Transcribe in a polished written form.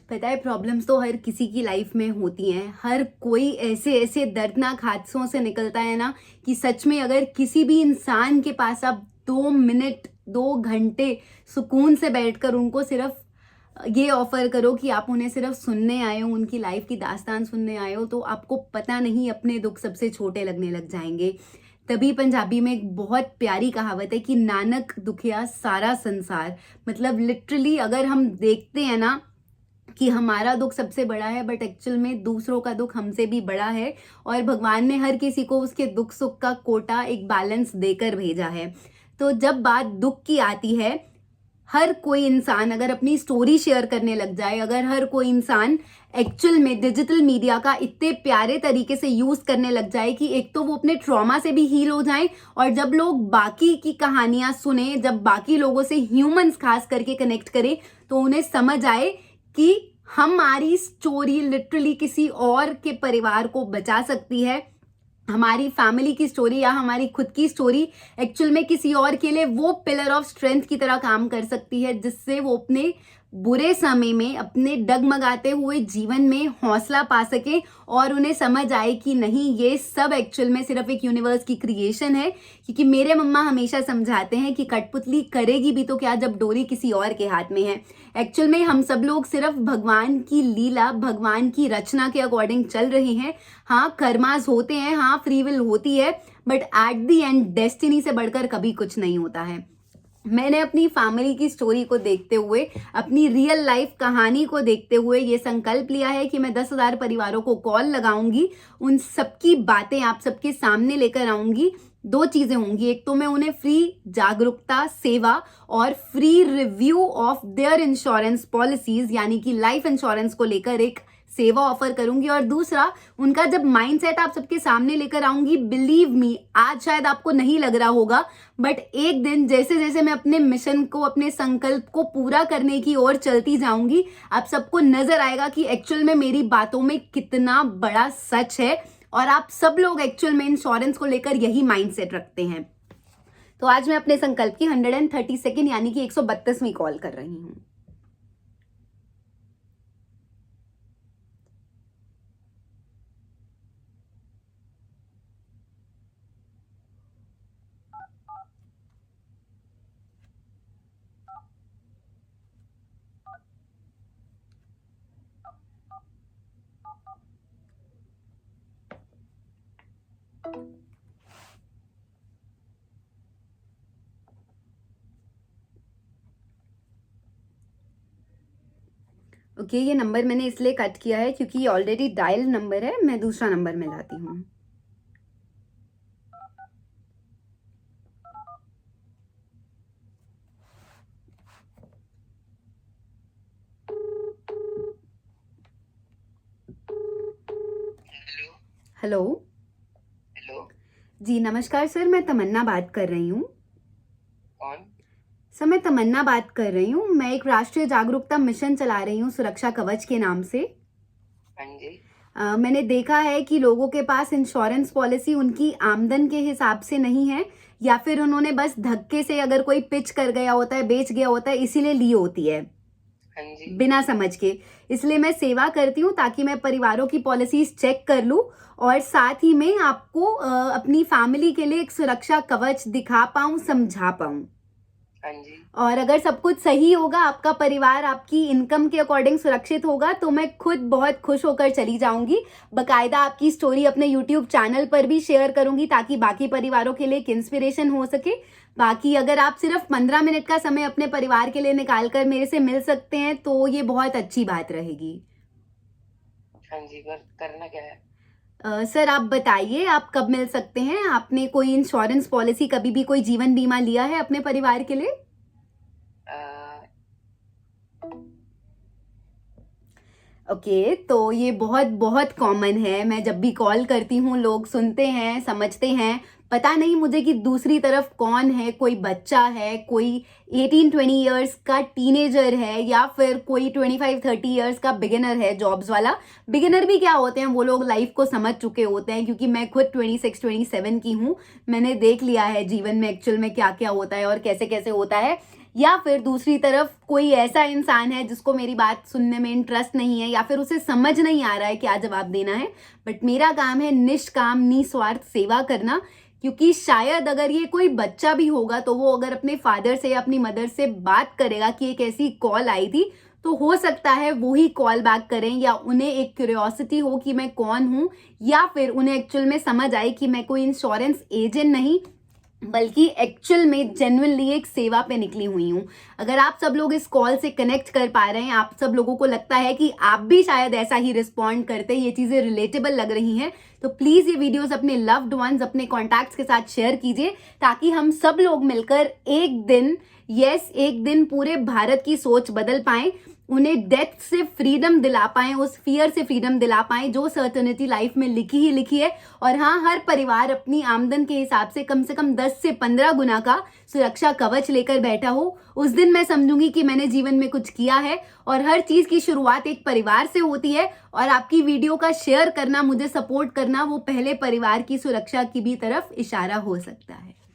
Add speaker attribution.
Speaker 1: पता है, प्रॉब्लम्स तो हर किसी की लाइफ में होती हैं। हर कोई ऐसे ऐसे दर्दनाक हादसों से निकलता है ना कि सच में अगर किसी भी इंसान के पास आप 2 मिनट 2 घंटे सुकून से बैठकर उनको सिर्फ ये ऑफर करो कि आप उन्हें सिर्फ सुनने आए हो, उनकी लाइफ की दास्तान सुनने आए हो, तो आपको पता नहीं अपने दुख सबसे छोटे लगने लग जाएंगे। तभी पंजाबी में एक बहुत प्यारी कहावत है कि नानक दुखिया सारा संसार। मतलब लिटरली अगर हम देखते हैं ना कि हमारा दुख सबसे बड़ा है, बट एक्चुअल में दूसरों का दुख हमसे भी बड़ा है। और भगवान ने हर किसी को उसके दुख सुख का कोटा एक बैलेंस देकर भेजा है। तो जब बात दुख की आती है, हर कोई इंसान अगर अपनी स्टोरी शेयर करने लग जाए, अगर हर कोई इंसान एक्चुअल में डिजिटल मीडिया का इतने प्यारे तरीके से यूज करने लग जाए कि एक तो वो अपने ट्रॉमा से भी हील हो जाए, और जब लोग बाकी की कहानियां सुने, जब बाकी लोगों से ह्यूमंस खास करके कनेक्ट करें, तो उन्हें समझ आए कि हमारी स्टोरी लिटरली किसी और के परिवार को बचा सकती है। हमारी फैमिली की स्टोरी या हमारी खुद की स्टोरी एक्चुअल में किसी और के लिए वो पिलर ऑफ स्ट्रेंथ की तरह काम कर सकती है, जिससे वो अपने बुरे समय में अपने डगमगाते हुए जीवन में हौसला पा सके और उन्हें समझ आए कि नहीं, ये सब एक्चुअल में सिर्फ एक यूनिवर्स की क्रिएशन है। क्योंकि मेरे मम्मा हमेशा समझाते हैं कि कठपुतली करेगी भी तो क्या जब डोरी किसी और के हाथ में है। एक्चुअल में हम सब लोग सिर्फ भगवान की लीला, भगवान की रचना के अकॉर्डिंग चल रहे हैं। हाँ, कर्मास होते हैं, हाँ फ्री विल होती है, but at the and destiny से बढ़कर कभी कुछ नहीं होता है। मैंने अपनी फैमिली की स्टोरी को देखते हुए, अपनी रियल लाइफ कहानी को देखते हुए ये संकल्प लिया है कि मैं 10,000 परिवारों को कॉल लगाऊंगी, उन सबकी बातें आप सबके सामने लेकर आऊंगी। 2 चीजें होंगी, एक तो मैं उन्हें फ्री जागरूकता, सेवा और free review of their insurance policies यानी कि लाइफ इंश्योरेंस को लेकर एक सेवा ऑफर करूंगी, और दूसरा उनका जब माइंडसेट आप सबके सामने लेकर आऊंगी। बिलीव मी, आज शायद आपको नहीं लग रहा होगा, बट एक दिन जैसे जैसे मैं अपने मिशन को, अपने संकल्प को पूरा करने की ओर चलती जाऊंगी, आप सबको नजर आएगा कि एक्चुअल में मेरी बातों में कितना बड़ा सच है, और आप सब लोग एक्चुअल में इंश्योरेंस को लेकर यही माइंडसेट रखते हैं। तो आज मैं अपने संकल्प की 132nd यानी कि 132वीं कॉल कर रही हूँ। ओके, ये नंबर मैंने इसलिए कट किया है क्योंकि ये ऑलरेडी डायल नंबर है। मैं दूसरा नंबर मिलाती हूँ।
Speaker 2: हेलो।
Speaker 1: Hello
Speaker 2: hello.
Speaker 1: जी, नमस्कार सर, मैं तमन्ना बात कर रही हूँ।
Speaker 2: कौन?
Speaker 1: सर, मैं तमन्ना बात कर रही हूँ। मैं एक राष्ट्रीय जागरूकता मिशन चला रही हूँ सुरक्षा कवच के नाम से।
Speaker 2: हाँ जी।
Speaker 1: मैंने देखा है कि लोगों के पास इंश्योरेंस पॉलिसी उनकी आमदन के हिसाब से नहीं है, या फिर उन्होंने बस धक्के से अगर कोई पिच कर गया होता है, बेच गया होता है, इसीलिए ली होती है
Speaker 2: हाँ जी।
Speaker 1: बिना समझ के। इसलिए मैं सेवा करती हूँ ताकि मैं परिवारों की पॉलिसीज चेक कर लूँ, और साथ ही में आपको अपनी फैमिली के लिए एक सुरक्षा कवच दिखा पाऊँ, समझा पाऊँ।
Speaker 2: हाँ जी।
Speaker 1: और अगर सब कुछ सही होगा, आपका परिवार आपकी इनकम के अकॉर्डिंग सुरक्षित होगा, तो मैं खुद बहुत खुश होकर चली जाऊंगी। बकायदा आपकी स्टोरी अपने यूट्यूब चैनल पर भी शेयर करूंगी ताकि बाकी परिवारों के लिए एक इंस्पिरेशन हो सके। बाकी अगर आप सिर्फ 15 मिनट का समय अपने परिवार के लिए निकाल कर मेरे से मिल सकते हैं तो ये बहुत अच्छी बात रहेगी।
Speaker 2: हाँ जी, करना क्या है?
Speaker 1: सर, आप बताइए, आप कब मिल सकते हैं? आपने कोई इंश्योरेंस पॉलिसी, कभी भी कोई जीवन बीमा लिया है अपने परिवार के लिए? ओके, तो ये बहुत बहुत कॉमन है। मैं जब भी कॉल करती हूँ लोग सुनते हैं, समझते हैं। पता नहीं मुझे कि दूसरी तरफ कौन है, कोई बच्चा है, कोई 18-20 इयर्स का टीनेजर है, या फिर कोई 25-30 इयर्स का बिगिनर है, जॉब्स वाला। बिगिनर भी क्या होते हैं, वो लोग लाइफ को समझ चुके होते हैं, क्योंकि मैं खुद 26-27 की हूँ। मैंने देख लिया है जीवन में एक्चुअल में क्या क्या होता है और कैसे कैसे होता है। या फिर दूसरी तरफ कोई ऐसा इंसान है जिसको मेरी बात सुनने में इंटरेस्ट नहीं है या फिर उसे समझ नहीं आ रहा है क्या जवाब देना है, बट मेरा काम है निष्काम निस्वार्थ सेवा करना। क्योंकि शायद अगर ये कोई बच्चा भी होगा तो वो अगर अपने फादर से या अपनी मदर से बात करेगा कि एक ऐसी कॉल आई थी, तो हो सकता है वो ही कॉल बैक करें, या उन्हें एक क्यूरियोसिटी हो कि मैं कौन हूँ, या फिर उन्हें एक्चुअल में समझ आए कि मैं कोई इंश्योरेंस एजेंट नहीं बल्कि एक्चुअल में जेन्युइनली एक सेवा पे निकली हुई हूँ। अगर आप सब लोग इस कॉल से कनेक्ट कर पा रहे हैं, आप सब लोगों को लगता है कि आप भी शायद ऐसा ही रिस्पॉन्ड करते, ये चीजें रिलेटेबल लग रही हैं, तो प्लीज ये वीडियोस अपने लव्ड वंस, अपने कॉन्टैक्ट्स के साथ शेयर कीजिए, ताकि हम सब लोग मिलकर एक दिन पूरे भारत की सोच बदल पाएं, उन्हें डेथ से फ्रीडम दिला पाएं, उस फियर से फ्रीडम दिला पाएं जो सर्टेनिटी लाइफ में लिखी ही लिखी है। और हाँ, हर परिवार अपनी आमदन के हिसाब से कम 10 से 15 गुना का सुरक्षा कवच लेकर बैठा हो। उस दिन मैं समझूंगी कि मैंने जीवन में कुछ किया है। और हर चीज की शुरुआत एक परिवार से होती है, और आपकी वीडियो का शेयर करना, मुझे सपोर्ट करना, वो पहले परिवार की सुरक्षा की भी तरफ इशारा हो सकता है।